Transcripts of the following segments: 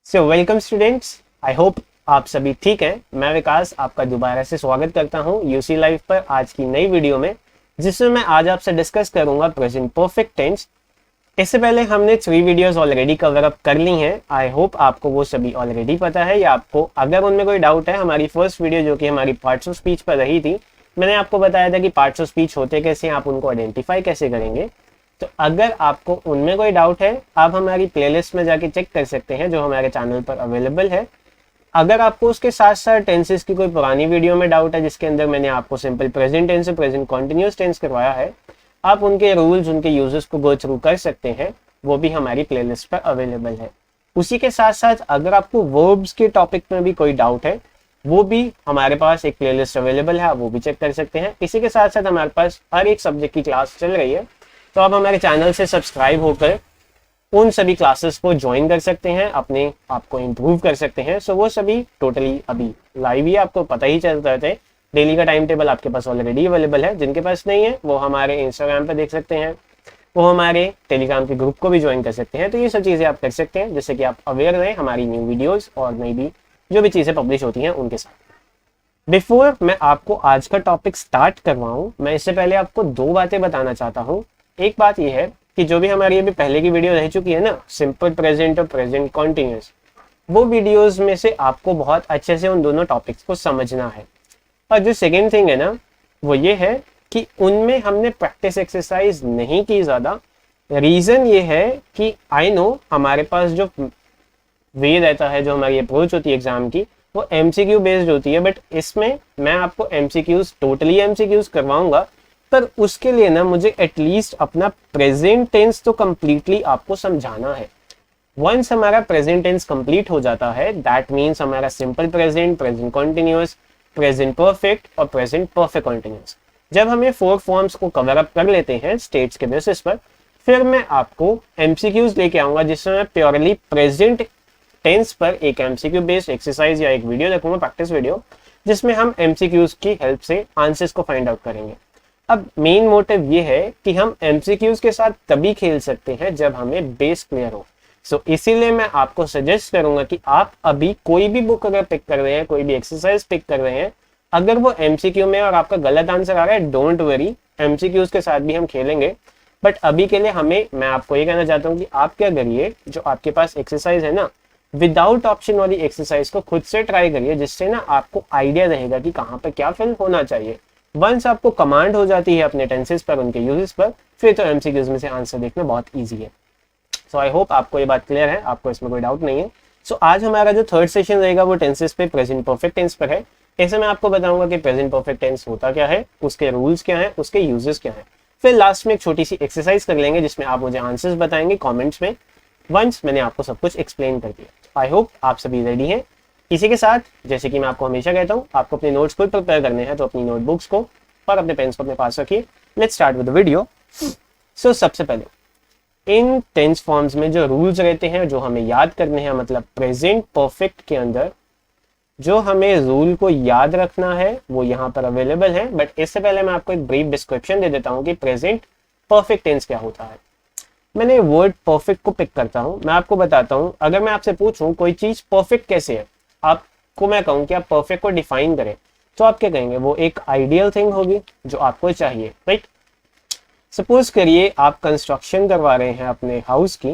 So welcome students, I hope आप सभी ठीक हैं। मैं विकास आपका दोबारा से स्वागत करता हूं यूसी लाइव पर आज की नई वीडियो में, जिसमें मैं आज आपसे डिस्कस करूंगा प्रेजेंट परफेक्ट टेंस। इससे पहले हमने 3 वीडियोस ऑलरेडी कवर अप कर ली हैं। आई होप आपको वो सभी ऑलरेडी पता है, या आपको अगर उनमें कोई डाउट है, हमारी फर्स्ट वीडियो जो कि हमारी पार्ट्स ऑफ स्पीच पर रही थी, मैंने आपको बताया था कि पार्ट्स ऑफ स्पीच होते कैसे हैं, आप उनको आइडेंटिफाई कैसे करेंगे। तो अगर आपको उनमें कोई डाउट है, आप हमारी प्लेलिस्ट में जाके चेक कर सकते हैं जो हमारे चैनल पर अवेलेबल है। अगर आपको उसके साथ साथ टेंसेस की कोई पुरानी वीडियो में डाउट है जिसके अंदर मैंने आपको सिंपल प्रेजेंट टेंस से प्रेजेंट कॉन्टिन्यूअस टेंस करवाया है, आप उनके रूल्स, उनके यूजेस को गो थ्रू कर सकते हैं। वो भी हमारी प्लेलिस्ट पर अवेलेबल है। उसी के साथ साथ अगर आपको वर्ब्स के टॉपिक में भी कोई डाउट है, वो भी हमारे पास एक प्लेलिस्ट अवेलेबल है, आप वो भी चेक कर सकते हैं। इसी के साथ साथ हमारे पास हर एक सब्जेक्ट की क्लास चल रही है, तो आप हमारे चैनल से सब्सक्राइब होकर उन सभी क्लासेस को ज्वाइन कर सकते हैं, अपने आप को इम्प्रूव कर सकते हैं। सो वो सभी टोटली अभी लाइव ही, आपको पता ही चलता है। डेली का टाइम टेबल आपके पास ऑलरेडी अवेलेबल है। जिनके पास नहीं है वो हमारे इंस्टाग्राम पे देख सकते हैं, वो हमारे टेलीग्राम के ग्रुप को भी ज्वाइन कर सकते हैं। तो ये सब चीज़ें आप कर सकते हैं जिससे कि आप अवेयर रहें हमारी न्यू वीडियोज़ और नई भी जो भी चीज़ें पब्लिश होती हैं उनके साथ। बिफोर मैं आपको आज का टॉपिक स्टार्ट करवाऊँ, मैं इससे पहले आपको 2 बातें बताना चाहता हूँ। एक बात यह है कि जो भी हमारी अभी पहले की वीडियो रह चुकी है ना, सिंपल प्रेजेंट और प्रेजेंट कॉन्टिन्यूअस, वो वीडियोस में से आपको बहुत अच्छे से उन दोनों टॉपिक्स को समझना है। और जो सेकेंड थिंग है ना, वो ये है कि उनमें हमने प्रैक्टिस एक्सरसाइज नहीं की ज़्यादा। रीज़न ये है कि आई नो हमारे पास जो वे रहता है, जो हमारी अप्रोच होती है एग्जाम की, वो एमसीक्यू बेस्ड होती है। बट इसमें मैं आपको एमसीक्यूज, टोटली एमसीक्यूज करवाऊंगा, पर उसके लिए ना मुझे एटलीस्ट अपना प्रेजेंट टेंस तो कंप्लीटली आपको समझाना है। वंस हमारा प्रेजेंट टेंस कंप्लीट हो जाता है, दैट मीन्स हमारा simple present, present continuous, present perfect और प्रेजेंट परफेक्ट कॉन्टिन्यूअस, जब हम ये 4 फॉर्म्स को कवर अप कर लेते हैं स्टेट्स के बेसिस पर, फिर मैं आपको एमसीक्यूज लेके आऊंगा जिसमें मैं प्योरली प्रेजेंट टेंस पर एक एमसीक्यू बेस्ड एक्सरसाइज या एक वीडियो रखूंगा, प्रैक्टिस वीडियो, जिसमें हम एमसीक्यूज की हेल्प से आंसर्स को फाइंड आउट करेंगे। अब मेन मोटिव ये है कि हम एमसीक्यूज के साथ तभी खेल सकते हैं जब हमें बेस क्लियर हो। सो इसीलिए मैं आपको सजेस्ट करूंगा कि आप अभी कोई भी बुक अगर पिक कर रहे हैं, कोई भी एक्सरसाइज पिक कर रहे हैं, अगर वो एमसीक्यू में और आपका गलत आंसर आ रहा है, डोंट वरी, एमसीक्यूज के साथ भी हम खेलेंगे। बट अभी के लिए मैं आपको ये कहना चाहता हूँ कि आप क्या करिए, जो आपके पास एक्सरसाइज है ना, विदाउट ऑप्शन वाली एक्सरसाइज को खुद से ट्राई करिए, जिससे ना आपको आइडिया रहेगा कि कहाँ पर क्या फिल होना चाहिए। वंस आपको कमांड हो जाती है अपने टेंसेस पर, उनके यूजेस पर, फिर तो एमसीक्यूज में से आंसर देखना बहुत इजी है। सो आई होप आपको ये बात क्लियर है, आपको इसमें कोई डाउट नहीं है। सो आज हमारा जो थर्ड सेशन रहेगा वो टेंसेस पे, प्रेजेंट परफेक्ट टेंस पर है। ऐसे मैं आपको बताऊंगा कि प्रेजेंट परफेक्ट टेंस होता क्या है, उसके रूल्स क्या है, उसके यूजेस क्या है। फिर लास्ट में एक छोटी सी एक्सरसाइज कर लेंगे जिसमें आप मुझे आंसर्स बताएंगे कॉमेंट्स में, वंस मैंने आपको सब कुछ एक्सप्लेन कर दिया। आई होप आप सभी रेडी हैं। इसी के साथ, जैसे कि मैं आपको हमेशा कहता हूँ, आपको अपने नोट्स को प्रिपेयर करने हैं, तो अपनी नोटबुक्स को और अपने पेन्स को अपने पास रखिए। Let's start with the video. So सबसे पहले इन टेंस फॉर्म्स में जो रूल्स रहते हैं, जो हमें याद करने हैं, मतलब प्रेजेंट परफेक्ट के अंदर जो हमें रूल को याद रखना है, वो यहाँ पर अवेलेबल है। बट इससे पहले मैं आपको एक ब्रीफ डिस्क्रिप्शन दे देता हूँ कि प्रेजेंट परफेक्ट टेंस क्या होता है। मैंने वर्ड परफेक्ट को पिक करता हूँ, मैं आपको बताता हूँ। अगर मैं आपसे पूछूं कोई चीज परफेक्ट कैसे है, आपको मैं कहूँ कि आप परफेक्ट को डिफाइन करें, तो आप क्या कहेंगे? वो एक आइडियल थिंग होगी जो आपको चाहिए, राइट? सपोज करिए आप कंस्ट्रक्शन करवा रहे हैं अपने हाउस की।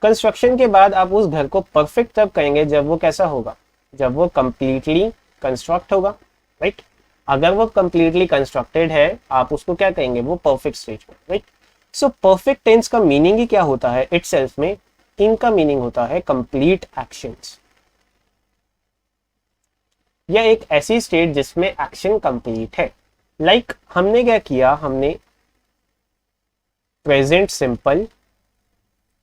कंस्ट्रक्शन के बाद आप उस घर को परफेक्ट तब कहेंगे जब वो कैसा होगा, जब वो कंप्लीटली कंस्ट्रक्ट होगा, राइट? अगर वो कंप्लीटली कंस्ट्रक्टेड है, आप उसको क्या कहेंगे? वो परफेक्ट स्टेज में, राइट? सो परफेक्ट टेंस का मीनिंग ही क्या होता है इटसेल्फ में? इनका मीनिंग होता है कंप्लीट एक्शंस, या एक ऐसी स्टेट जिसमें एक्शन कंप्लीट है। लाइक हमने क्या किया, हमने प्रेजेंट सिंपल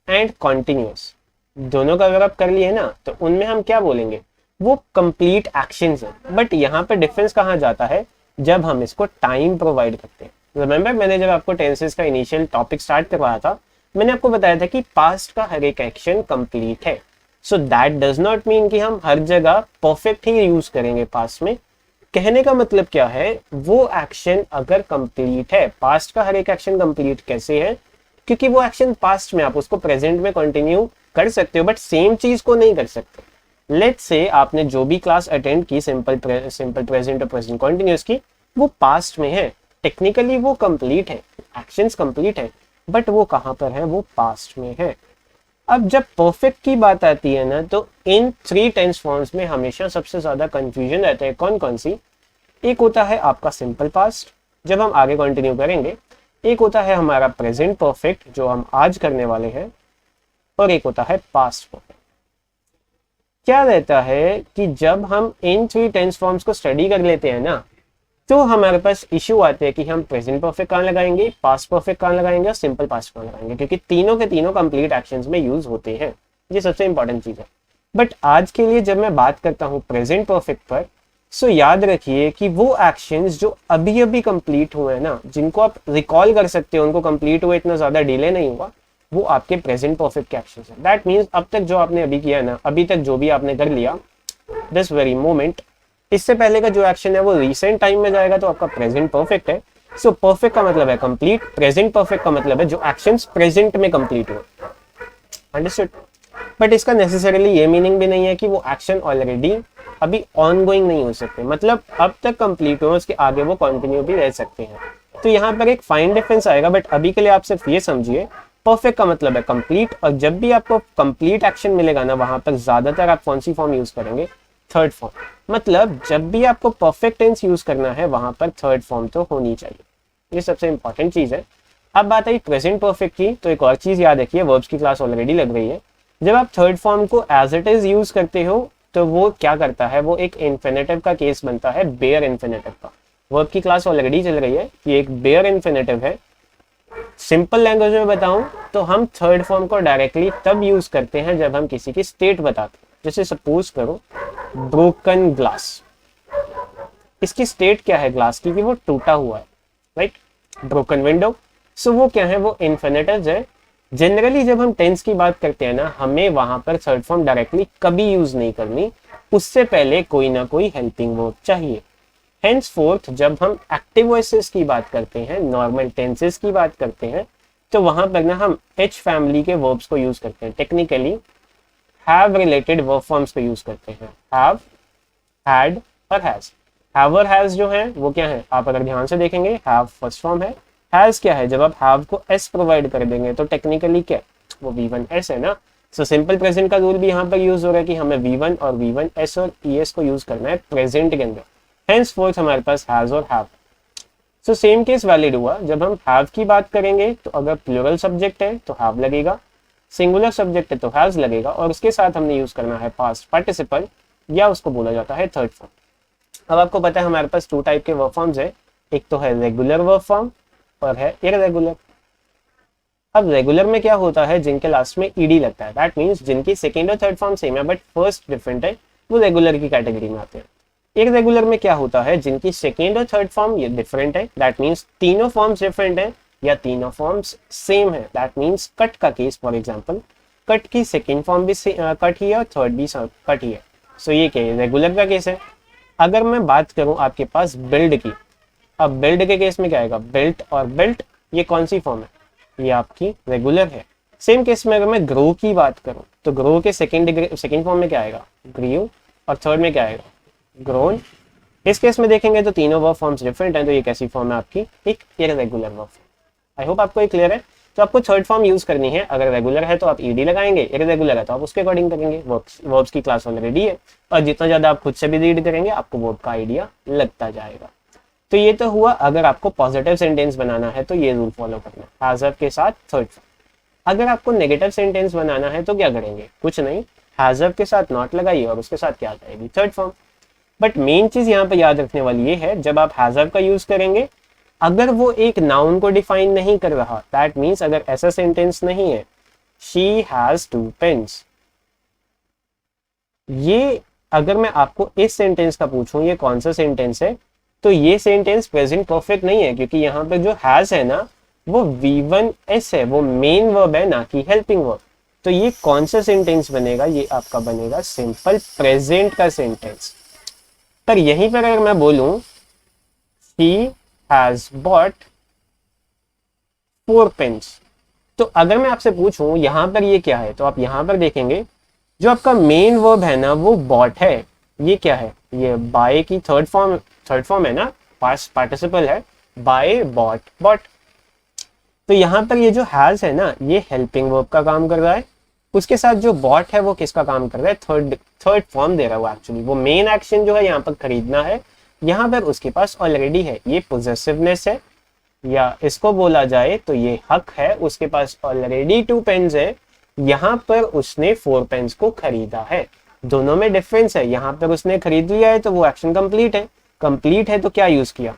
एंड कॉन्टिन्यूअस दोनों का अगर आप कर लिए ना, तो उनमें हम क्या बोलेंगे? वो कंप्लीट एक्शंस है। बट यहाँ पे डिफरेंस कहाँ जाता है? जब हम इसको टाइम प्रोवाइड करते हैं। रिमेंबर, मैंने जब आपको टेंसेस का इनिशियल टॉपिक स्टार्ट करवाया था, मैंने आपको बताया था कि पास्ट का हर एक एक्शन कंप्लीट है। So that does not mean कि हम हर जगह परफेक्ट ही यूज करेंगे पास्ट में। कहने का मतलब क्या है? वो एक्शन अगर कंप्लीट है, पास्ट का हर एक एक्शन कंप्लीट कैसे है? क्योंकि वो एक्शन पास्ट में, आप उसको प्रेजेंट में कंटिन्यू कर सकते हो बट सेम चीज को नहीं कर सकते। लेट्स से आपने जो भी क्लास अटेंड की सिंपल प्रेजेंट और प्रेजेंट कंटिन्यूअस की, वो पास्ट में है, टेक्निकली वो कंप्लीट है, एक्शंस कंप्लीट है, बट वो कहाँ पर है, वो पास्ट में है। अब जब परफेक्ट की बात आती है ना, तो इन 3 टेंस फॉर्म्स में हमेशा सबसे ज्यादा कंफ्यूजन रहता है। कौन कौन सी? एक होता है आपका सिंपल पास्ट, जब हम आगे कंटिन्यू करेंगे। एक होता है हमारा प्रेजेंट परफेक्ट, जो हम आज करने वाले हैं। और एक होता है पास्ट परफेक्ट। क्या रहता है कि जब हम इन 3 टेंस फॉर्म्स को स्टडी कर लेते हैं ना, तो हमारे पास इश्यू आते हैं कि हम प्रेजेंट परफेक्ट कहाँ लगाएंगे, पास्ट परफेक्ट कहाँ लगाएंगे और सिंपल पास्ट कहाँ लगाएंगे, क्योंकि तीनों के तीनों कंप्लीट एक्शंस में यूज होते हैं। ये सबसे इंपॉर्टेंट चीज है। बट आज के लिए जब मैं बात करता हूँ प्रेजेंट परफेक्ट पर, सो याद रखिए कि वो एक्शंस जो अभी अभी कंप्लीट हुए हैं ना, जिनको आप रिकॉल कर सकते हो, उनको कंप्लीट हुए, इतना ज्यादा डिले नहीं हुआ, वो आपके प्रेजेंट परफेक्ट के एक्शंस हैं। दैट मीन्स अब तक जो आपने अभी किया है ना, अभी तक जो भी आपने कर लिया दिस वेरी मोमेंट, इससे पहले का जो एक्शन है वो रिसेंट टाइम में जाएगा, तो आपका प्रेजेंट परफेक्ट है। सो परफेक्ट का मतलब है कंप्लीट, प्रेजेंट परफेक्ट का मतलब है जो एक्शंस प्रेजेंट में कंप्लीट हुए। अंडरस्टूड? बट इसका नेसेसरीली ये मीनिंग भी नहीं है कि वो एक्शन ऑलरेडी अभी ऑनगोइंग नहीं हो सकते, मतलब अब तक कंप्लीट हुए, उसके आगे वो कंटिन्यू भी रह सकते हैं। तो यहाँ पर एक फाइन डिफरेंस आएगा, बट अभी के लिए आप सिर्फ ये समझिए, परफेक्ट का मतलब है कंप्लीट, और जब भी आपको कंप्लीट एक्शन मिलेगा ना, वहां पर ज्यादातर आप कौन सी फॉर्म यूज करेंगे, थर्ड फॉर्म। मतलब जब भी आपको परफेक्ट टेंस यूज करना है, वहां पर थर्ड फॉर्म तो होनी चाहिए। ये सबसे इंपॉर्टेंट चीज है। अब बात आई प्रेजेंट परफेक्ट की, तो एक और चीज याद रखिए, वर्ब्स की क्लास ऑलरेडी लग रही है। जब आप थर्ड फॉर्म को एज इट इज यूज करते हो, तो वो क्या करता है, वो एक इन्फिनेटिव का केस बनता है, बेयर इन्फिनेटिव का। वर्ब की क्लास ऑलरेडी चल रही है, ये एक बेयर इन्फिनेटिव है। सिंपल लैंग्वेज में बताऊं तो हम थर्ड फॉर्म को डायरेक्टली तब यूज करते हैं जब हम किसी की स्टेट बताते हैं। जैसे सपोज करो ब्रोकन ग्लास, इसकी स्टेट क्या है ग्लास की, कि वो टूटा हुआ है, राइट। ब्रोकन विंडो, सो वो क्या है, वो इन्फिनेटिव है। जनरली जब हम टेंस की बात करते हैं ना, हमें वहां पर थर्ड फॉर्म डायरेक्टली कभी यूज नहीं करनी, उससे पहले कोई ना कोई हेल्पिंग वर्ब चाहिए। हेंसफोर्थ जब हम एक्टिव वॉइसेस की बात करते हैं, नॉर्मल टेंसेस की बात करते हैं, तो वहां पर ना हम एच फैमिली के वर्ब्स को यूज करते हैं। Technically have related verb forms को यूज करते हैं, हैव, हैड और हैज। हैव और हैज जो है वो क्या है, आप अगर ध्यान से देखेंगे, हैव फर्स्ट फॉर्म है, हैज क्या है, जब आप हैव को एस प्रोवाइड कर देंगे तो टेक्निकली क्या, वो V1S है ना। सो सिंपल प्रेजेंट का रूल भी यहाँ पर यूज हो रहा है कि हमें V1 और V1S और ES को यूज करना है प्रेजेंट के अंदर। henceforth हमारे पास हैज और have. So same case valid हुआ, जब हम हैव की बात करेंगे तो अगर प्लूरल सब्जेक्ट है तो हैव लगेगा, सिंगुलर सब्जेक्ट है तो हैज लगेगा, और उसके साथ हमने यूज करना है पास्ट पार्टिसिपल, या उसको बोला जाता है थर्ड फॉर्म। अब आपको पता है हमारे पास 2 टाइप के वर्ब फॉर्म्स है, एक तो है रेगुलर वर्ब फॉर्म और है इररेगुलर। अब रेगुलर में क्या होता है, जिनके लास्ट में ईडी लगता है, दैट मीन्स जिनकी सेकेंड और थर्ड फॉर्म सेम है बट फर्स्ट डिफरेंट है, वो रेगुलर की कैटेगरी में आते हैं। इररेगुलर में क्या होता है, जिनकी सेकेंड और थर्ड फॉर्म ये डिफरेंट है, दैट मीन्स तीनों फॉर्म्स डिफरेंट है या तीनों फॉर्म्स सेम है। दैट मीन्स कट का केस, फॉर एग्जांपल कट की सेकेंड फॉर्म भी कट ही है और थर्ड भी कट ही है। सो ये क्या है, रेगुलर का केस है। अगर मैं बात करूं आपके पास बिल्ड की, अब बिल्ड के केस में क्या आएगा, बिल्ट और बिल्ट, ये कौन सी फॉर्म है, ये आपकी रेगुलर है। सेम केस में अगर मैं ग्रो की बात करूं, तो ग्रो के सेकेंड फॉर्म में क्या आएगा, ग्रीव, और थर्ड में क्या आएगा, ग्रोन। इस केस में देखेंगे तो तीनों वर्ब फॉर्म्स डिफरेंट हैं, तो ये कैसी फॉर्म है आपकी, एक irregular verb form. I hope आपको ये क्लियर है। तो आपको थर्ड फॉर्म यूज करनी है, अगर रेगुलर है तो आप ईडी लगाएंगे, इररेगुलर है तो आप उसके अकॉर्डिंग करेंगे। वर्ब्स की क्लास ऑलरेडी है, और जितना ज्यादा आप खुद से भी रीड करेंगे आपको वर्ब का आइडिया लगता जाएगा। तो ये तो हुआ, अगर आपको पॉजिटिव सेंटेंस बनाना है तो ये रूल फॉलो करना है, हैज के साथ थर्ड फॉर्म। अगर आपको नेगेटिव सेंटेंस बनाना है तो क्या करेंगे, कुछ नहीं, हैज के साथ नॉट लगाइए और उसके साथ क्या आ जाएगी, थर्ड फॉर्म। बट मेन चीज यहाँ पे याद रखने वाली ये है, जब आप हैज का यूज करेंगे, अगर वो एक नाउन को डिफाइन नहीं कर रहा, दैट मीन्स अगर ऐसा सेंटेंस नहीं है, शी हैज 2 पेन्स, ये अगर मैं आपको इस सेंटेंस का पूछूं ये कौन सा सेंटेंस है, तो ये सेंटेंस प्रेजेंट परफेक्ट नहीं है, क्योंकि यहाँ पे जो हैज है ना वो V1S है, वो मेन वर्ब है ना कि हेल्पिंग वर्ब। तो ये कौन सा सेंटेंस बनेगा, ये आपका बनेगा सिंपल प्रेजेंट का सेंटेंस। पर यहीं पर अगर मैं बोलूं he has bought 4 pens, तो अगर मैं आपसे पूछूं यहाँ पर ये क्या है, तो आप यहाँ पर देखेंगे जो आपका मेन वर्ब है ना वो बॉट है। ये क्या है, ये बाय की थर्ड फॉर्म है ना, पास्ट पार्टिसिपल है, बाय बॉट बॉट। तो यहाँ पर ये जो हैज है ना ये हेल्पिंग वर्ब का काम कर रहा है, उसके साथ जो बॉट है वो किसका काम कर रहा है, थर्ड फॉर्म दे रहा है वो। एक्चुअली वो मेन एक्शन जो है यहाँ पर खरीदना है, यहाँ पर उसके पास ऑलरेडी है, ये पोजेसिवनेस है, या इसको बोला जाए तो ये हक है, उसके पास ऑलरेडी 2 पेन्स है, यहाँ पर उसने 4 पेन्स को खरीदा है। दोनों में डिफरेंस है, यहाँ पर उसने खरीद लिया है तो वो एक्शन कंप्लीट है तो क्या यूज किया,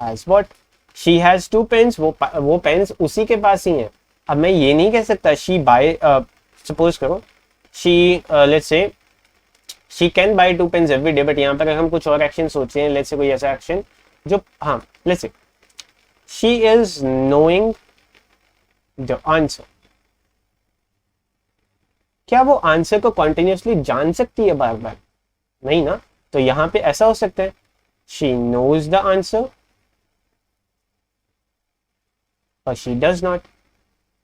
has bought. She has 2 pens, वो पेन्स उसी के पास ही है। अब मैं ये नहीं कह सकता शी बाय, सपोज करो she let's say she can buy 2 pens every day, but यहाँ पर अगर हम कुछ और एक्शन सोचे हैं, लेट्स से कोई ऐसा एक्शन जो, हाँ let's say she is knowing the answer, क्या वो आंसर को कॉन्टिन्यूसली जान सकती है बार बार, नहीं ना। तो यहां पे ऐसा हो सकता है शी नोज द आंसर और शी डज नॉट,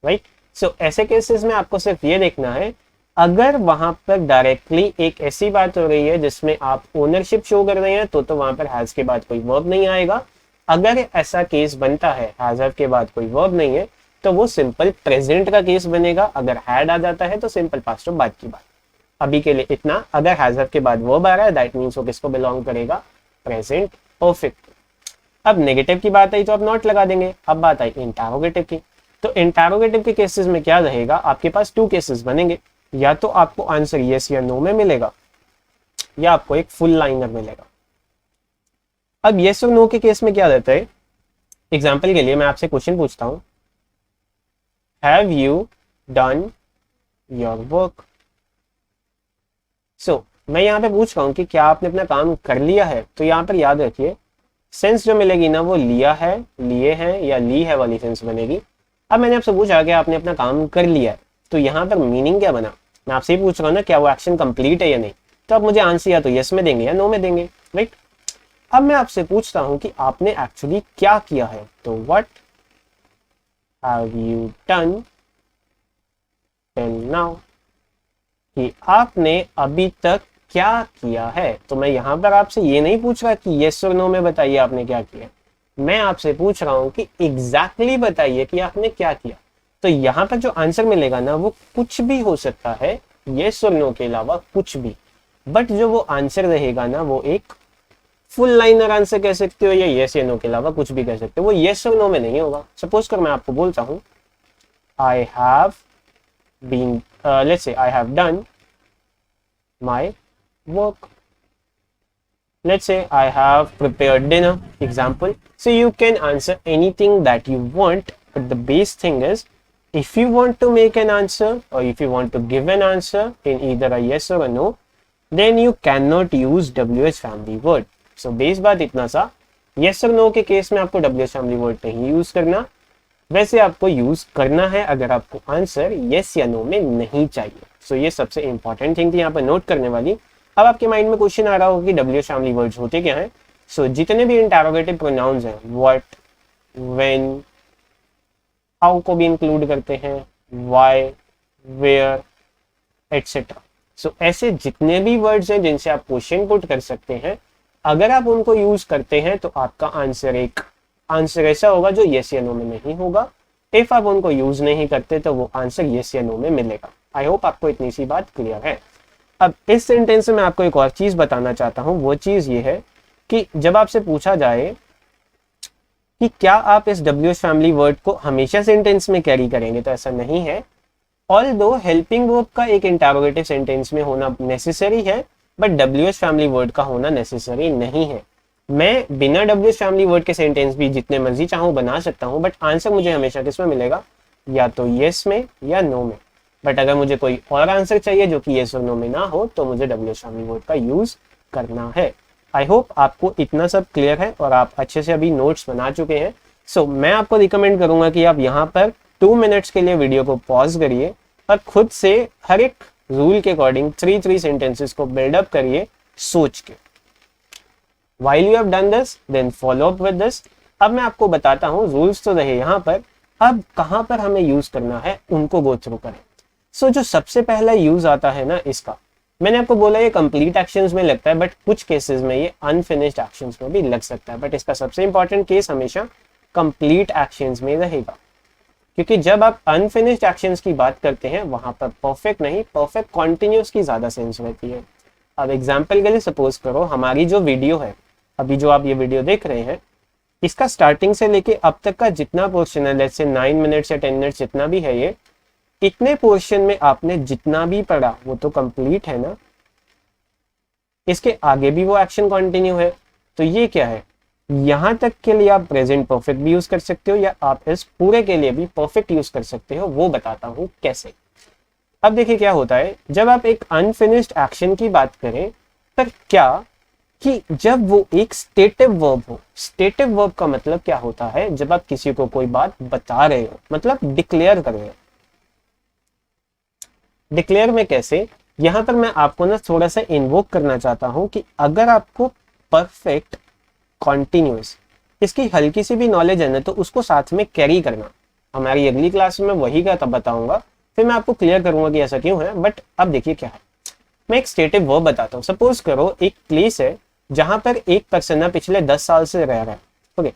राइट। सो ऐसे केसेस में आपको सिर्फ ये देखना है, अगर वहां पर डायरेक्टली एक ऐसी बात हो रही है जिसमें आप ओनरशिप शो कर रहे हैं तो वहां पर हैज के बाद कोई वर्ब नहीं आएगा। अगर ऐसा केस बनता है हैज के बाद कोई वर्ब नहीं है तो वो सिंपल प्रेजेंट का केस बनेगा। अगर हैड आ जाता है तो सिंपल पास्ट और बाद की बात। अभी के लिए इतना। अगर हैज के बाद वर्ब आ रहा है दैट मींस वो किसको बिलोंग करेगा, प्रेजेंट परफेक्ट। अब नेगेटिव की बात आई तो आप नॉट लगा देंगे। अब बात आई इंटरोगेटिव की, तो इंटरोगेटिव के केसेस में क्या रहेगा, आपके पास 2 केसेस बनेंगे, या तो आपको आंसर यस या नो में मिलेगा या आपको एक फुल लाइनर मिलेगा। अब यस और नो के केस में क्या रहता है, एग्जाम्पल के लिए मैं आपसे क्वेश्चन पूछता हूं, have you done your work. So मैं यहाँ पे पूछ रहा हूं कि क्या आपने अपना काम कर लिया है, तो यहाँ पर याद रखिए सेंस जो मिलेगी ना वो लिया है, लिए हैं या ली है वाली सेंस बनेगी। अब मैंने आपसे पूछा कि आपने अपना काम कर लिया है, तो यहाँ पर मीनिंग क्या बना, मैं आपसे ही पूछ रहा हूँ ना क्या वो एक्शन कंप्लीट है या नहीं, तो आप मुझे आंसर या तो यस में देंगे या नो में देंगे, राइट। अब मैं आपसे पूछता हूं कि आपने एक्चुअली क्या किया है, तो what have you done till now, कि आपने अभी तक क्या किया है। तो मैं यहां पर आपसे ये नहीं पूछ रहा कि यस और नो में बताइए आपने क्या किया, मैं आपसे पूछ रहा हूं कि एग्जैक्टली बताइए कि आपने क्या किया। तो यहां पर जो आंसर मिलेगा ना वो कुछ भी हो सकता है, यस और नो के अलावा कुछ भी, बट जो वो आंसर रहेगा ना वो एक फुल लाइनर आंसर कह सकते हो या यस या नो के अलावा कुछ भी कह सकते हो, वो यस और नो में नहीं होगा। सपोज कर मैं आपको बोलता हूं आई have been, let's say I have done my work, let's say I have prepared dinner, example. So you can answer anything that you want, but the base thing is if you want to make an answer or if you want to give an answer in either a yes or a no, then you cannot use WH family word. So base बात इतना सा, yes और no के case में आपको WH family word नहीं use करना, वैसे आपको यूज करना है अगर आपको आंसर yes या no में नहीं चाहिए। So ये सबसे इंपॉर्टेंट थिंग थी यहाँ पर नोट करने वाली। अब आपके माइंड में क्वेश्चन आ रहा होगा कि WH फैमिली वर्ड्स होते क्या हैं। सो जितने भी इंटरोगेटिव प्रोनाउंस हैं, व्हाट, व्हेन, हाउ को भी इंक्लूड करते हैं, व्हाई, वेयर, एटसेट्रा। सो ऐसे जितने भी वर्ड्स हैं जिनसे आप क्वेश्चन पुट कर सकते हैं, अगर आप उनको यूज करते हैं तो आपका आंसर ऐसा होगा जो येस या नो में नहीं होगा। इफ आप उनको यूज नहीं करते तो वो आंसर येस या नो में मिलेगा। आई होप आपको इतनी सी बात क्लियर है। अब इस सेंटेंस में मैं आपको एक और चीज बताना चाहता हूं, वो चीज ये है कि जब आपसे पूछा जाए कि क्या आप इस WH फैमिली वर्ड को हमेशा सेंटेंस में कैरी करेंगे, तो ऐसा नहीं है। ऑल्दो हेल्पिंग वर्ब का एक इंटरोगेटिव सेंटेंस में होना नेसेसरी है, बट WH फैमिली वर्ड का होना नेसेसरी नहीं है। मैं बिना WH फैमिली वर्ड के सेंटेंस भी जितने मर्जी चाहूं बना सकता हूं, बट आंसर मुझे हमेशा किस में मिलेगा, या तो येस में या नो में। बट अगर मुझे कोई और आंसर चाहिए जो कि येस और नो में ना हो तो मुझे WH फैमिली वर्ड का यूज करना है। आई होप आपको इतना सब क्लियर है और आप अच्छे से अभी नोट्स बना चुके हैं। सो मैं आपको रिकमेंड करूंगा कि आप यहाँ पर 2 मिनट्स के लिए वीडियो को पॉज करिए और खुद से हर एक रूल के अकॉर्डिंग 3 सेंटेंसेस को बिल्डअप करिए सोच के। While you have done this, then follow up with this। अब मैं आपको बताता हूँ रूल्स तो रहे यहाँ पर, अब कहाँ पर हमें यूज करना है उनको गो थ्रू करें। सो जो सबसे पहला यूज आता है ना इसका, मैंने आपको बोला ये कंप्लीट एक्शंस में लगता है, बट कुछ केसेस में ये अनफिनिश्ड एक्शंस में भी लग सकता है, बट इसका सबसे इंपॉर्टेंट केस हमेशा कंप्लीट एक्शंस में रहेगा, क्योंकि जब आप अनफिनिश्ड एक्शंस की बात करते हैं वहां पर परफेक्ट नहीं, परफेक्ट कॉन्टिन्यूस की ज्यादा सेंस रहती है। अब एग्जाम्पल के लिए सपोज करो हमारी जो वीडियो है, अभी जो आप ये वीडियो देख रहे हैं, इसका स्टार्टिंग से लेके अब तक का जितना पोर्शन है, जैसे 9 मिनट्स या 10 मिनट्स जितना भी है, ये इतने पोर्शन में आपने जितना भी पढ़ा वो तो कंप्लीट है ना, इसके आगे भी वो एक्शन कंटिन्यू है। तो ये क्या है, यहां तक के लिए आप प्रेजेंट परफेक्ट भी यूज कर सकते हो या आप इस पूरे के लिए भी परफेक्ट यूज कर सकते हो, वो बताता हूं कैसे। अब देखिए क्या होता है जब आप एक अनफिनिश्ड एक्शन की बात करें, पर क्या कि जब वो एक स्टेटिव वर्ब हो। स्टेटिव वर्ब का मतलब क्या होता है, जब आप किसी को कोई बात बता रहे हो, मतलब डिक्लेयर कर रहे हो। डिक्लेयर में कैसे, यहां पर मैं आपको ना थोड़ा सा इन्वोक करना चाहता हूं कि अगर आपको परफेक्ट कॉन्टिन्यूस इसकी हल्की सी भी नॉलेज है ना, तो उसको साथ में कैरी करना। हमारी अगली क्लास में वही का तब बताऊंगा, फिर मैं आपको क्लियर करूंगा कि ऐसा क्यों है। बट अब देखिए क्या है, मैं एक स्टेटिव वर्ब बताता हूँ। सपोज करो एक प्लेस है जहां पर एक पर्सन ना पिछले 10 साल से रह रहा है। ओके,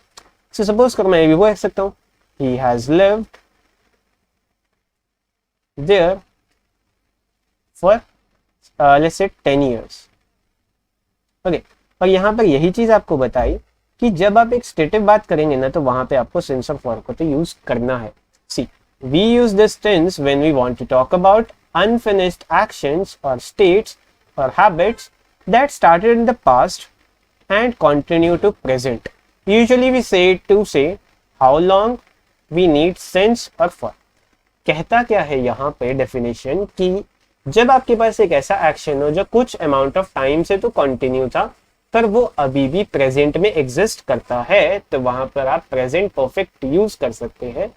सो सपोज करो मैं भी वो कह सकता हूँ, he has lived there for let's say 10 years। Okay, और यहाँ पर यही चीज आपको बताई कि जब आप एक स्टेटिव बात करेंगे ना, तो वहां पे आपको सेंस ऑफ वर्ब को तो यूज करना है। See, we use this tense when we want to talk about unfinished actions और स्टेट्स और habits that started in the past and continue to present. Usually we say it to say how long we need since or for. कहता क्या है यहाँ पे definition कि जब आपके पास एक ऐसा एक्शन हो जो कुछ अमाउंट ऑफ टाइम से तो कंटिन्यू था, पर वो अभी भी प्रेजेंट में एग्जिस्ट करता है, तो वहां पर आप प्रेजेंट परफेक्ट यूज कर सकते हैं,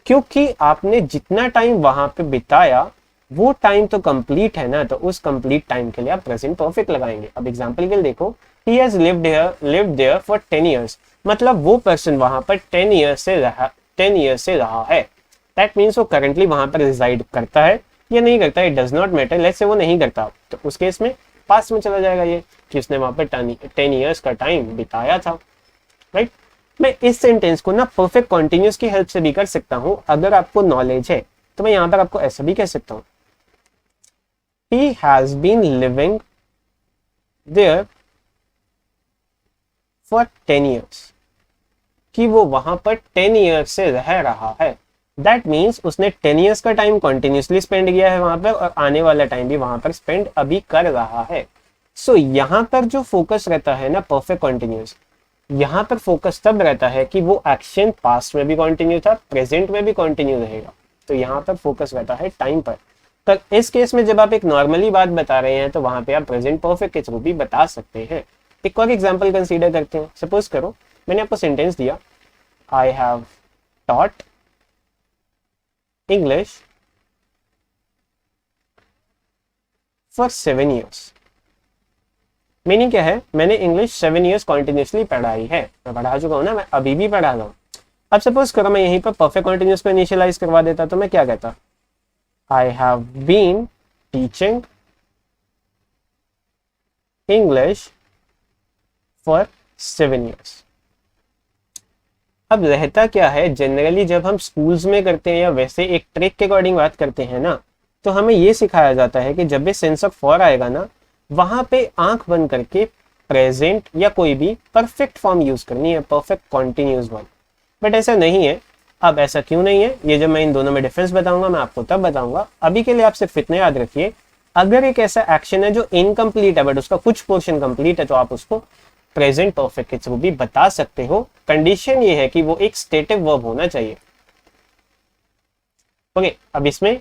क्योंकि आपने जितना टाइम वहां पे बिताया वो टाइम तो कंप्लीट है ना, तो उस कंप्लीट टाइम के लिए आप प्रेजेंट परफेक्ट लगाएंगे। अब एग्जांपल के लिए देखो, he has lived there for 10 years, मतलब वो पर्सन वहां पर 10 years से रहा है। दैट मीन्स वो करंटली वहां पर रिजाइड करता है या नहीं करता, it does not matter. Let's say वो नहीं करता, तो उस केस में पास्ट में चला जाएगा ये कि उसने वहां पर 10 years का टाइम बिताया था, राइट। मैं इस सेंटेंस को ना परफेक्ट कॉन्टिन्यूस की हेल्प से भी कर सकता हूं। अगर आपको नॉलेज है तो मैं यहां पर आपको ऐसा भी कह सकता हूं, he has been living there for 10 years, कि वो वहां पर 10 years से रह रहा है। दैट मीन्स उसने 10 years का टाइम कंटिन्यूसली स्पेंड किया है वहां पर, और आने वाला टाइम भी वहां पर स्पेंड अभी कर रहा है। सो यहां पर जो फोकस रहता है ना परफेक्ट कॉन्टिन्यूस, यहां पर फोकस तब रहता है कि वो एक्शन पास्ट में भी कंटिन्यू था, प्रेजेंट में भी कंटिन्यू रहेगा, तो यहां पर फोकस रहता है टाइम पर। तो इस केस में जब आप एक नॉर्मली बात बता रहे हैं, तो वहां पे आप प्रेजेंट परफेक्ट के थ्रू भी बता सकते हैं। एक और एग्जांपल कंसीडर करते हैं। सपोज करो मैंने आपको सेंटेंस दिया, I have taught English for 7 years। Meaning क्या है, मैंने इंग्लिश 7 years कॉन्टिन्यूसली पढ़ाई है। मैं पढ़ा चुका हूं ना, मैं अभी भी पढ़ा रहा हूं। अब सपोज करो मैं यहीं पर परफेक्ट कॉन्टिन्यूस को इनिशियलाइज करवा देता, तो मैं क्या कहता, I have been teaching English for 7 years। अब रहता क्या है, जनरली जब हम स्कूल्स में करते हैं या वैसे एक ट्रिक के अकॉर्डिंग बात करते हैं ना, तो हमें ये सिखाया जाता है कि जब भी सेंस ऑफ फॉर आएगा ना, वहां पे आंख बंद करके प्रेजेंट या कोई भी परफेक्ट फॉर्म यूज करनी है, परफेक्ट कॉन्टिन्यूस वन। बट ऐसा नहीं है। अब ऐसा क्यों नहीं है, ये जब मैं इन दोनों में डिफरेंस बताऊंगा मैं आपको तब बताऊंगा। अभी के लिए आप सिर्फ इतना याद रखिए, अगर एक ऐसा एक्शन है जो इनकम्प्लीट है बट उसका कुछ पोर्शन कंप्लीट है, तो आप उसको प्रेजेंट परफेक्ट के थ्रू भी बता सकते हो। कंडीशन ये है कि वो एक स्टेटिव वर्ब होना चाहिए। ओके, अब इसमें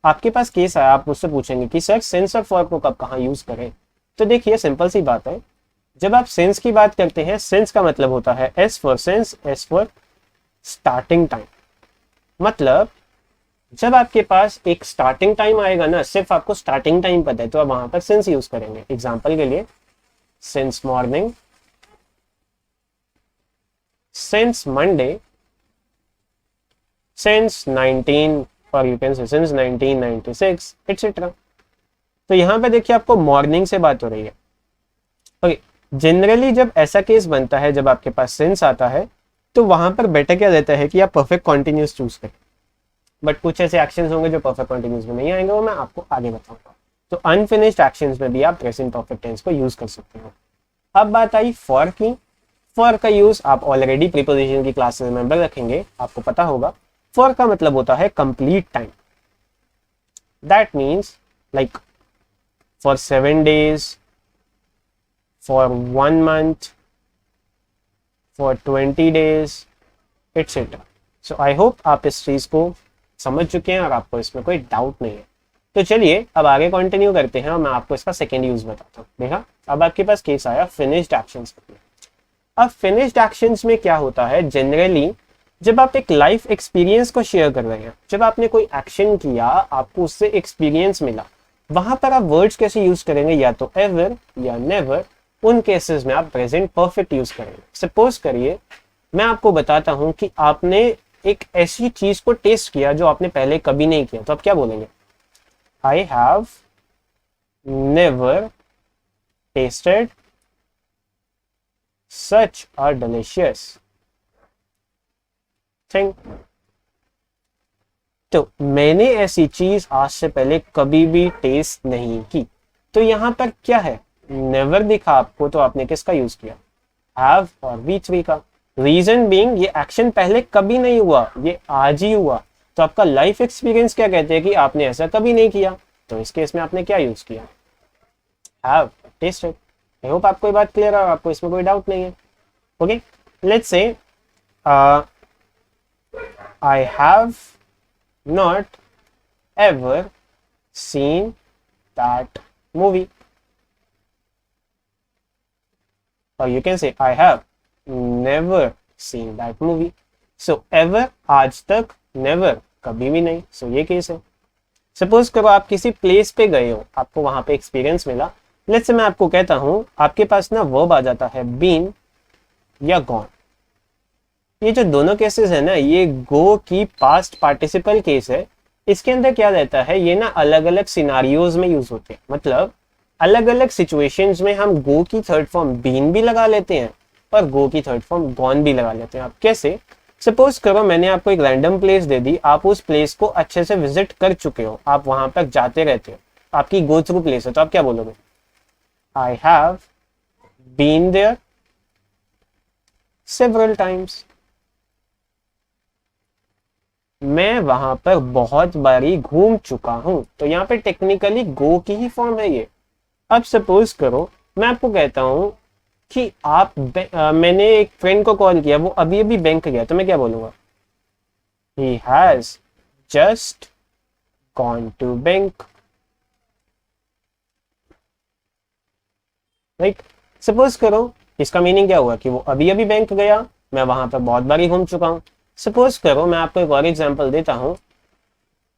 आपके पास केस है, आप मुझसे पूछेंगे कि सर सेंस ऑफ वर्ब को कब कहाँ यूज करें। तो देखिए सिंपल सी बात है, जब आप सेंस की बात करते हैं, सेंस का मतलब होता है S for sense, S for starting time. मतलब जब आपके पास एक स्टार्टिंग टाइम आएगा ना, सिर्फ आपको स्टार्टिंग टाइम पता है, तो आप वहां पर सिंस यूज करेंगे। एग्जांपल के लिए, since morning, since Monday, since 19 और यू कैन से सिंस 1996 एटसेट्रा। तो यहाँ पे देखिए आपको मॉर्निंग से बात हो रही है। ओके, जनरली जब ऐसा केस बनता है, जब आपके पास सिंस आता है, तो वहां पर बेटर क्या रहता है कि आप परफेक्ट कॉन्टिन्यूस चूज करें। बट कुछ ऐसे एक्शंस होंगे जो परफेक्ट कॉन्टिन्यूस में नहीं आएंगे, वो मैं आपको आगे बताऊंगा। तो अनफिनिश्ड एक्शंस में भी आप प्रेजेंट परफेक्ट टेंस को यूज कर सकते हो। अब बात आई फॉर की। फॉर का यूज आप ऑलरेडी प्रीपोजिशन की क्लासेस में रखेंगे, आपको पता होगा। फॉर का मतलब होता है complete time. That means like for 7 days, for 1 month, for 20 days, etcetera. So I hope आप इस चीज को समझ चुके हैं और आपको इसमें कोई डाउट नहीं है। तो चलिए अब आगे कंटिन्यू करते हैं और मैं आपको इसका सेकेंड यूज बताता हूँ। देखा, अब आपके पास केस आया फिनिश्ड एक्शंस। अब फिनिश्ड एक्शंस में क्या होता है, जनरली जब आप एक लाइफ एक्सपीरियंस को शेयर कर रहे हैं, जब आपने कोई एक्शन किया, आपको उससे एक्सपीरियंस मिला, वहां पर आप वर्ड्स कैसे यूज करेंगे, या तो एवर या नेवर। उन केसेस में आप प्रेजेंट परफेक्ट यूज करेंगे। सपोज करिए मैं आपको बताता हूं कि आपने एक ऐसी चीज को टेस्ट किया जो आपने पहले कभी नहीं किया, तो आप क्या बोलेंगे? I have never tested such a delicious thing. तो मैंने ऐसी चीज आज से पहले कभी भी टेस्ट नहीं की। तो यहां पर क्या है, नेवर दिखा आपको, तो आपने किसका यूज किया? हैव और V3 का। रीजन बीइंग ये एक्शन पहले कभी नहीं हुआ, ये आज ही हुआ। तो आपका लाइफ एक्सपीरियंस क्या कहते हैं कि आपने ऐसा कभी नहीं किया, तो इस केस में आपने क्या यूज किया? Have tested. आई होप आपको ये बात क्लियर है और आपको इसमें कोई डाउट नहीं है। Okay, let's say I have not ever seen that movie, or you can say I have never seen that movie. So ever आज तक, never कभी भी नहीं। so ये केस है। सपोज करो आप किसी प्लेस पे गए हो, आपको वहां पे एक्सपीरियंस मिला। लेट्स से मैं आपको कहता हूं, आपके पास ना वर्ब आ जाता है बीन या गॉन। ये जो दोनों केसेस है ना, ये गो की पास्ट पार्टिसिपल केस है। इसके अंदर क्या रहता है, ये ना अलग अलग सिनारियोज में यूज होते हैं। मतलब अलग अलग सिचुएशंस में हम गो की थर्ड फॉर्म बीन भी लगा लेते हैं और गो की थर्ड फॉर्म गॉन भी लगा लेते हैं। आप कैसे? सपोज करो मैंने आपको एक रैंडम प्लेस दे दी, आप उस प्लेस को अच्छे से विजिट कर चुके हो, आप वहां तक जाते रहते हो, आपकी गो थ्रू प्लेस है, तो आप क्या बोलोगे? I have been there several times. मैं वहां पर बहुत बारी घूम चुका हूं। तो यहाँ पे टेक्निकली गो की ही फॉर्म है ये। अब सपोज करो मैं आपको कहता हूं कि मैंने एक फ्रेंड को कॉल किया, वो अभी अभी बैंक गया, तो मैं क्या बोलूंगा? He has just gone to bank. Right, suppose करो इसका मीनिंग क्या हुआ कि वो अभी अभी बैंक गया, मैं वहां पर बहुत बारी घूम चुका हूं। सपोज करो मैं आपको एक और एग्जांपल देता हूं,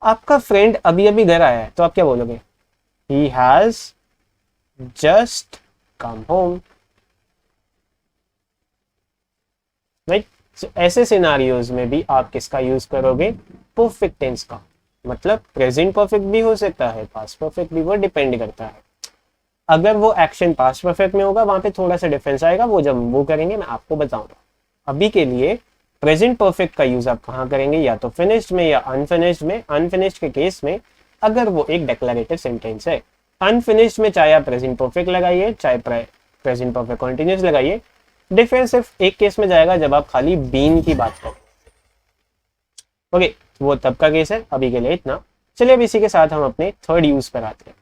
आपका फ्रेंड अभी अभी घर आया है, तो आप क्या बोलोगे? ही has just come home. Right, ऐसे सिनारियोज में भी आप किसका यूज करोगे? परफेक्ट टेंस का। मतलब प्रेजेंट परफेक्ट भी हो सकता है, पास्ट परफेक्ट भी, वो डिपेंड करता है। अगर वो एक्शन पास्ट परफेक्ट में होगा, वहां पे थोड़ा सा डिफरेंस आएगा, वो जब वो करेंगे मैं आपको बताऊंगा। अभी के लिए प्रेजेंट परफेक्ट का यूज आप कहाँ करेंगे? या तो फिनिश्ड में या अनफिनिश्ड में। अनफिनिश्ड के केस में अगर वो एक डिक्लेरेटिव सेंटेंस है, अनफिनिश्ड में चाहे आप प्रेजेंट परफेक्ट लगाइए, चाहे प्रेजेंट परफेक्ट कंटिन्यूअस लगाइए, डिफरेंस सिर्फ एक केस में जाएगा जब आप खाली बीन की बात करें। ओके, वो तब का केस है। अभी के लिए इतना। चलिए अब इसी के साथ हम अपने थर्ड यूज पर आते हैं।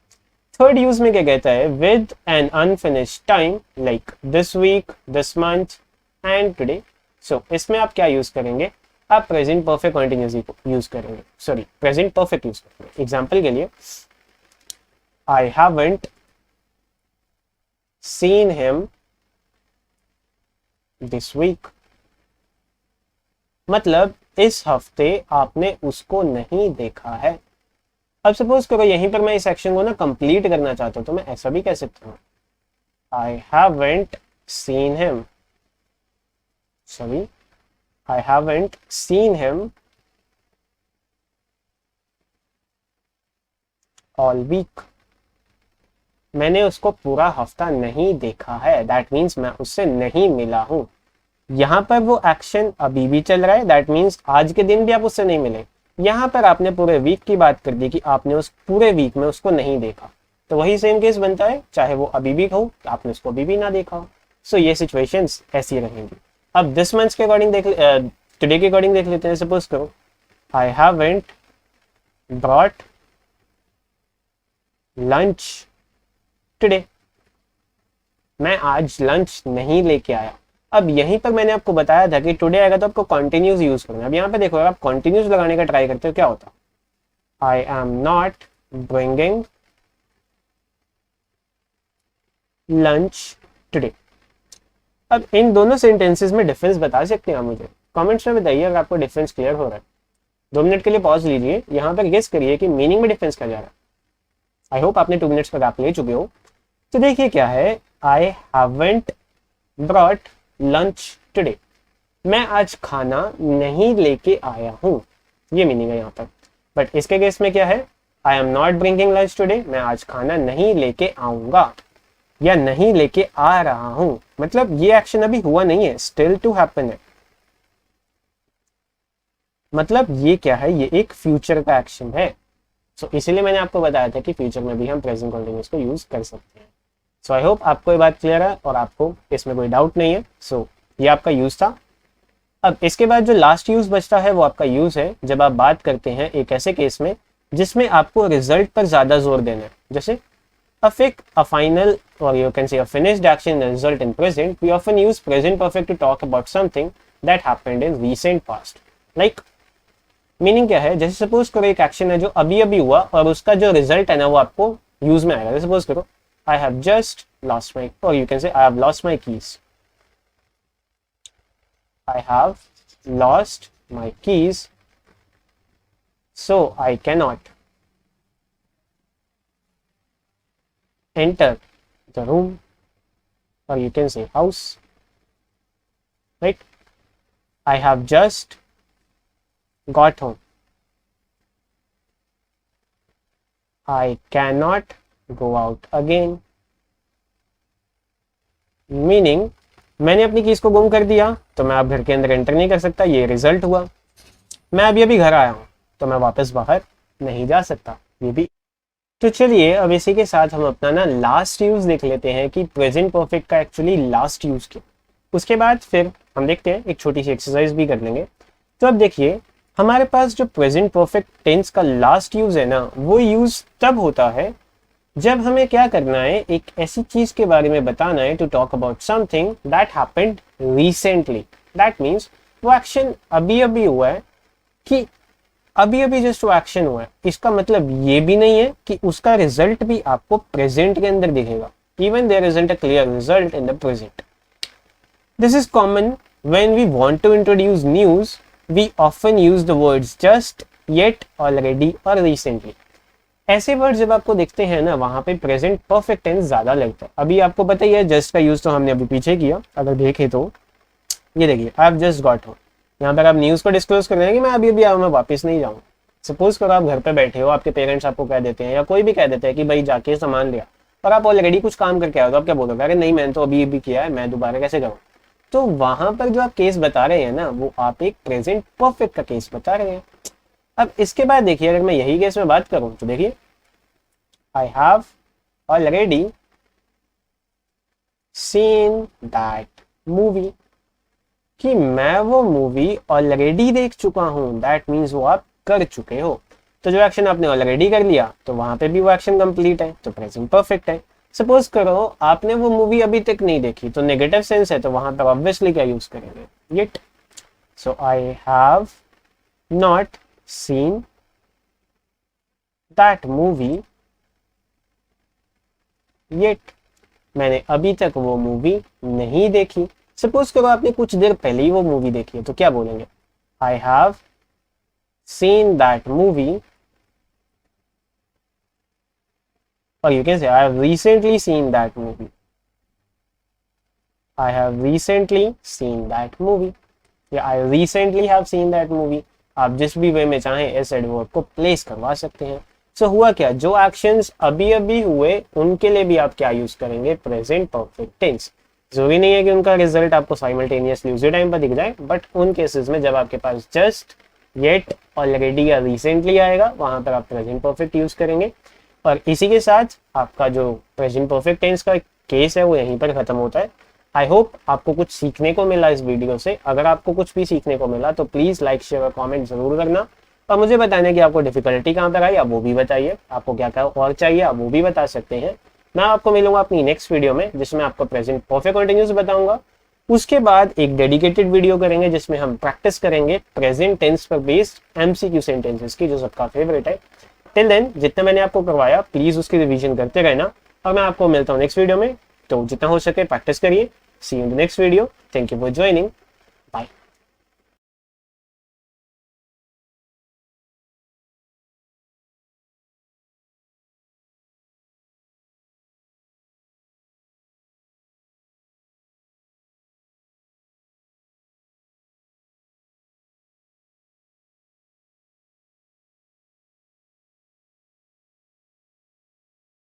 थर्ड यूज में क्या कहता है? With an unfinished time like this week, this month and today. So इसमें आप क्या यूज करेंगे? आप प्रेजेंट परफेक्ट कंटिन्यूअस को यूज करेंगे, सॉरी प्रेजेंट परफेक्ट यूज करेंगे। एग्जांपल के लिए I haven't seen him this week. मतलब इस हफ्ते आपने उसको नहीं देखा है। अब सपोज करो यहीं पर मैं इस सेक्शन को ना कंप्लीट करना चाहता हूं, तो मैं ऐसा भी कह सकता हूं, I haven't seen him, sorry I haven't seen him all week, मैंने उसको पूरा हफ्ता नहीं देखा है, दैट मीन्स मैं उससे नहीं मिला हूँ। यहाँ पर वो एक्शन अभी भी चल रहा है, दैट मीन्स आज के दिन भी आप उससे नहीं मिले। यहाँ पर आपने पूरे वीक की बात कर दी कि आपने उस पूरे वीक में उसको नहीं देखा, तो वही सेम केस बनता है, चाहे वो अभी भी हो, आपने उसको अभी भी ना देखा हो। सो ये सिचुएशंस ऐसी रहेंगी। अब दिस मंथ के अकॉर्डिंग टुडे के अकॉर्डिंग देख लेते हैं। सपोज करो I haven't brought lunch today, मैं आज लंच नहीं लेके आया। अब यहीं पर मैंने आपको बताया था कि टुडे आएगा तो आपको कॉन्टिन्यूस यूज करना है। अब यहाँ पे देखो, अगर आप कॉन्टिन्यूस लगाने का ट्राई करते हो क्या होता, I am not bringing lunch today. अब इन दोनों सेंटेंसेस में डिफरेंस बता सकते हैं आप मुझे? कमेंट्स में बताइए अगर आपको डिफरेंस क्लियर हो रहा है। 2 मिनट के लिए पॉज लीजिए, यहाँ पर गेस करिए कि मीनिंग में डिफरेंस क्या जा रहा है। आई होप आपने 2 मिनट्स का गैप ले चुके हो। तो देखिए क्या है, I haven't brought lunch today, मैं आज खाना नहीं लेके आया हूँ, ये मीनिंग है यहाँ पर। बट इसके केस में क्या है, I am not bringing lunch today, मैं आज खाना नहीं लेके आऊंगा या नहीं लेके आ रहा हूं। मतलब ये एक्शन अभी हुआ नहीं है, स्टिल टू हैपन है। मतलब ये क्या है, ये एक फ्यूचर का एक्शन है। सो इसीलिए मैंने आपको बताया था कि फ्यूचर में भी हम प्रेजेंट कंटिन्यूअस को यूज कर सकते हैं। सो आई होप आपको ये बात क्लियर है और आपको इसमें कोई डाउट नहीं है। सो ये आपका यूज था। अब इसके बाद जो लास्ट यूज बचता है वो आपका यूज है जब आप बात करते हैं एक ऐसे केस में जिसमें आपको रिजल्ट पर ज्यादा जोर देना है। जैसे a final, or you can say a finished action in the result in present, we often use present perfect to talk about something that happened in recent past. Like, meaning क्या है, जैसे suppose करो एक action है जो अभी अभी हुआ और उसका जो रिजल्ट है ना वो आपको यूज में आएगा। जैसे सपोज करो I have just lost my, और you can say I have lost my keys, I have lost my keys so I can not enter the room, or you can say house, right? I have just got home, I cannot go out again. Meaning मैंने अपनी keys को गुम कर दिया तो मैं अब घर के अंदर एंटर नहीं कर सकता, ये रिजल्ट हुआ। मैं अभी अभी घर आया हूं तो मैं वापस बाहर नहीं जा सकता, ये भी। तो चलिए अब इसी के साथ हम अपना ना लास्ट यूज देख लेते हैं कि प्रेजेंट परफेक्ट का एक्चुअली लास्ट यूज क्या। उसके बाद फिर हम देखते हैं, एक छोटी सी एक्सरसाइज भी कर लेंगे। तो अब देखिए हमारे पास जो प्रेजेंट परफेक्ट टेंस का लास्ट यूज है ना, वो यूज तब होता है जब हमें क्या करना है, एक ऐसी चीज के बारे में बताना है, to talk about something that happened recently. That means वो एक्शन अभी अभी हुआ है, कि अभी अभी जस्ट वो एक्शन हुआ है। इसका मतलब ये भी नहीं है कि उसका रिजल्ट भी आपको प्रेजेंट के अंदर दिखेगा, even there isn't a clear result in the present. This is common when we want to introduce news, we often use the words just, yet, already और रिसेंटली। ऐसे वर्ड जब आपको दिखते हैं ना, वहां पे प्रेजेंट परफेक्ट टेंस ज्यादा लगता है। अभी आपको पता ही है जस्ट का यूज तो हमने अभी पीछे किया, अगर देखें तो ये देखिए आई हैव जस्ट गॉट होम। यहाँ पर आप न्यूज को डिस्क्लोज कर रहे हैं कि मैं अभी अभी आऊँ, मैं वापस नहीं जाऊँ। सपोज करो आप घर पे बैठे हो, आपके पेरेंट्स आपको कह देते हैं या कोई भी कह देता है कि भाई जाके सामान लिया, और आप ऑलरेडी कुछ काम करके आए हो, तो आप क्या बोलोगे, अरे नहीं मैंने तो अभी अभी किया है, मैं दोबारा कैसे करूँ। तो वहां पर जो आप केस बता रहे हैं ना, वो आप एक प्रेजेंट परफेक्ट का केस बता रहे हैं। अब इसके बाद देखिए अगर मैं यही केस में बात करूँ तो देखिए I have already seen that movie, कि मैं वो मूवी ऑलरेडी देख चुका हूं। दैट मीन्स वो आप कर चुके हो। तो जो एक्शन आपने ऑलरेडी कर लिया तो वहां पे भी वो एक्शन कंप्लीट है, तो प्रेजेंट परफेक्ट है। सपोज करो आपने वो मूवी अभी तक नहीं देखी, तो नेगेटिव सेंस है, तो वहां पर ऑब्वियसली क्या यूज करेंगे, yet. So I have not seen that movie yet, मैंने अभी तक वो मूवी नहीं देखी। सपोज करो आपने कुछ देर पहले ही वो मूवी देखी है, तो क्या बोलेंगे, I have seen that movie, और you can say I have recently seen that movie, I have recently seen that movie, या I recently have seen that movie. आप जिस भी वे में चाहें इस एडवर्ब को प्लेस करवा सकते हैं। सो हुआ क्या, जो एक्शंस अभी अभी हुए उनके लिए भी आप क्या यूज करेंगे, प्रेजेंट परफेक्ट टेंस। जरूरी नहीं है कि उनका रिजल्ट आपको साइमल्टेनियसली उसी टाइम पर दिख जाए, बट उन केसेस में जब आपके पास जस्ट, येट, ऑलरेडी या रिसेंटली आएगा, वहां पर आप प्रेजेंट परफेक्ट यूज करेंगे। और इसी के साथ आपका जो प्रेजेंट परफेक्ट टेंस का केस है वो यहीं पर खत्म होता है। आई होप आपको कुछ सीखने को मिला इस वीडियो से। अगर आपको कुछ भी सीखने को मिला तो प्लीज लाइक, शेयर और कमेंट जरूर करना, और मुझे बताने की आपको डिफिकल्टी कहाँ पर आई आप वो भी बताइए। आपको क्या क्या और चाहिए आप वो भी बता सकते हैं। मैं आपको मिलूंगा अपनी नेक्स्ट वीडियो में, जिसमें आपको प्रेजेंट परफेक्ट कंटिन्यूस बताऊंगा। उसके बाद एक डेडिकेटेड वीडियो करेंगे जिसमें हम प्रैक्टिस करेंगे प्रेजेंट टेंस पर बेस्ड एमसीक्यू सेंटेंसेस की, जो सबका फेवरेट है। टिल देन जितना मैंने आपको करवाया प्लीज उसकी रिवीजन करते रहना, और मैं आपको मिलता हूँ नेक्स्ट वीडियो में। तो जितना हो सके प्रैक्टिस करिए। See you in the next video. Thank you for joining.